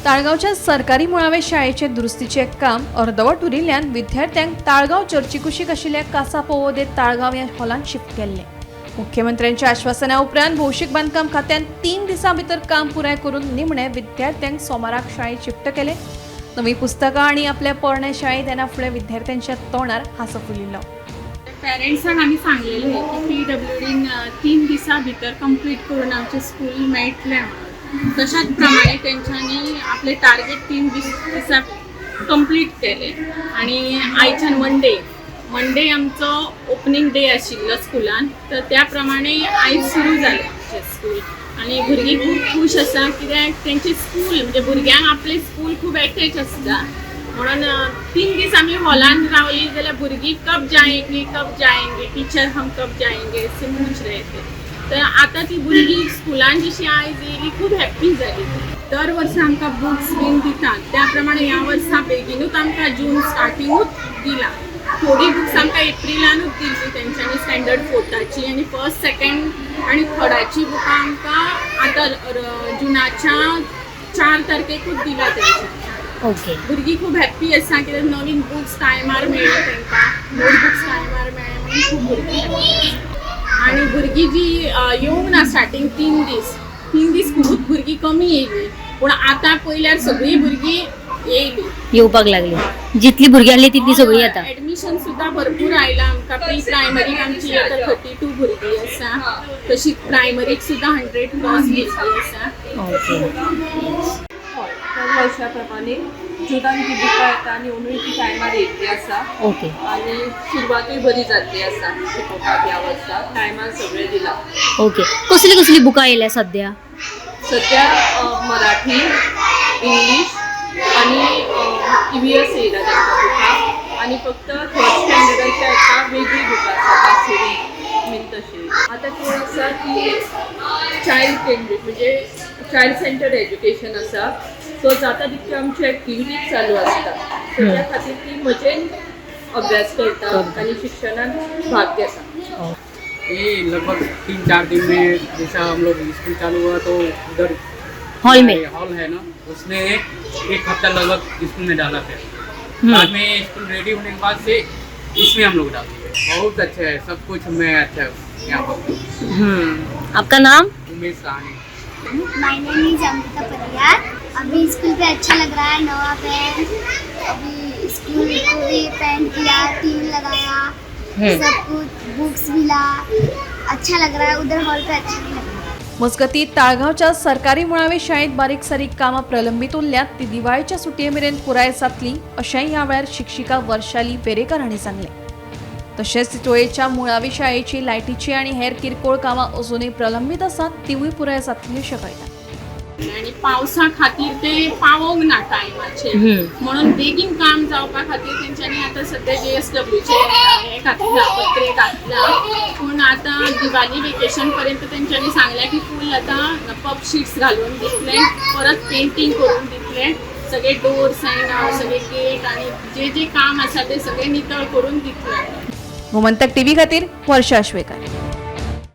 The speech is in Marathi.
ताळगावच्या सरकारी मुळावे शाळेचे दुरुस्तीचे काम अर्धवट उरिल्ल्यान विद्यार्थ्यांक ताळगाव चर्चिकुशीक आशिल्ल्या कासा पवोदे ताळगाव ह्या हॉलांत शिफ्ट केल्ले। मुख्यमंत्र्यांच्या आश्वासना उपरांत भौशीक बांदकाम खात्यान 3 दिसां भितर काम पुराय करून निमणे विद्यार्थ्यांक सोमाराक शाळेत शिफ्ट केले। नवी पुस्तकां आणि आपल्या पोरण्या शाळेत येना फुडें विद्यार्थ्यांच्या तोंडार हांसो फुलिल्लो। पेरेंट्सांक आमी सांगलेले की PWD 3 दिसां भितर कंप्लीट करून आमचे स्कूल मेळटलें म्हणून। तशाच प्रमाणे तेंच्यांनी आपले टार्गेट 3 दिसां कंप्लीट केले आणि आयच्यान मंडे आमचो ओपनिंग डे आशिल्लो स्कुलान, तर त्या प्रमाणे आयज सुरू जालें आमचें स्कूल आणि भुरगीं खूब खूश आसा कित्याक तेंचे स्कूल म्हणजे भुरग्यांक आपले स्कूल खूब एटॅच आसता म्हणून 3 दीस आमी हॉलान रावली जाल्यार भुरगीं कब जाएंगे टीचर हम कब जाएंगे असे पूछ रहे थे। तर आता ती भुरगीं स्कुलान जशी आयज येयली खूब हॅप्पी जाली। दर वर्सा आमकां बुक्स बीन दितात त्या प्रमाणे ह्या वर्सा बेगीनूच आमकां जून स्टार्टिंगूच दिला। थोडी बुक्स आमकां एप्रिलानूच दिल्ली तेंच्यांनी स्टँडर्ड 4थाची आणि फर्स्ट सेकंड आणि थर्डाची बुकां आमकां आतां जुनाच्या 4 तारखेकूच दिला तेंच्यांनी। ओके। भुरगीं खूब हॅप्पी आसा कित्याक नवीन बुक्स टायमार मेळ्ळे तेंकां, नोटबुक्स टायमार मेळ्ळे म्हणून खूब भुरगीं हॅप्पी आसा। आणि भुरगीं जी येवंक ना स्टार्टिंग 3 दीस खूब भुरगीं कमी येयली, पूण आतां पयल्यार सगळीं भुरगीं येयली येवपाक लागली। जितली भुरगीं आसली तितली सगळीं येता। एडमिशन सुद्धा भरपूर आयला आमकां। प्री प्रायमरीक आमची आता 32 भुरगीं आसा, तशीच प्रायमरीक सुद्धा 100 प्लस भुरगीं आसा। ओके। दर वर्षाप्रमाणे जुनान ती बुकां येता आनी अंदूय ती टायमार येतली आसा। ओके। आनी सुरवातूय बरी जातली आसा शिकोवपाक ह्या वर्सा टायमार सगळें दिला। ओके। कसली बुकां येयल्या सद्या? सद्या मराठी, इंग्लीश आनी EVS येयला तेंच्या बुकां आनी फक्त 3rd स्टँडर्डाच्या एका वेगळी बुकां आसा बासुरी बीन तशी। आतां कितें आसा की चायल्ड केंद्रीत म्हणजे चायल्ड सेंटर्ड एज्युकेशन आसा, सो जाता तितक्यो आमच्यो एक्टिविटीज चालू आसता। सो त्या खातीर ती मजेन अभ्यास करता आनी शिक्षणात भाग घेता। ये लगभग 3-4 दिन में जैसा हम लोग स्कूल चालू हुआ तो उधर हॉल है ना, उसने एक हफ्ता लगभग स्कूल में डाला फिर बाद में स्कूल रेडी होने के बाद से इसमें हम लोग डालते हैं। बहुत अच्छा है, सब कुछ में अच्छा है यहाँ पर। आपका नाम? उमेश साहनी। माय नेम इज अमृता परियार। अभी स्कूल पे अच्छा लग रहा है, नवा पेंट, अभी स्कूल को भी पेंट किया, टीवी लगाया, सब कुछ बुक्स मिला, अच्छा लग रहा है। उधर हॉल पे अच्छा नहीं लग रहा। मजगती ताळगावच्या सरकारी मुळावे शाळेत बारीक सारीक कामां प्रलंबित उरल्यात ती दिवाळीच्या सुटये मेरेन पुराय जातली अशेंय ह्या वेळार शिक्षिका वर्षाली वेरेकर हांणी सांगले। तशेंच तितोळेच्या मुळावी शाळेची लायटीची आनी हेर किरकोळ कामां अजूनय प्रलंबित आसात तीवूय पुराय जातली अशें कळटा। आणि पावसा खातीर ते पावोंक ना टायमाचेर म्हणून बेगीन काम जावपा खातीर तेंच्यांनी आता सध्या JSWचे हे घातला, पत्रे घातला, पूण आता दिवाळी वेकेशन पर्यंत तेंच्यांनी सांगल्या की फूल आता पप शीट्स घालून दितले, परत पेंटिंग करून दितले, सगळे डोर्स आनी सगळे गेट आणि जे काम आसा ते सगळे नितळ करून दितले। गोमंतक TV खातीर वर्षा आश्वेकर।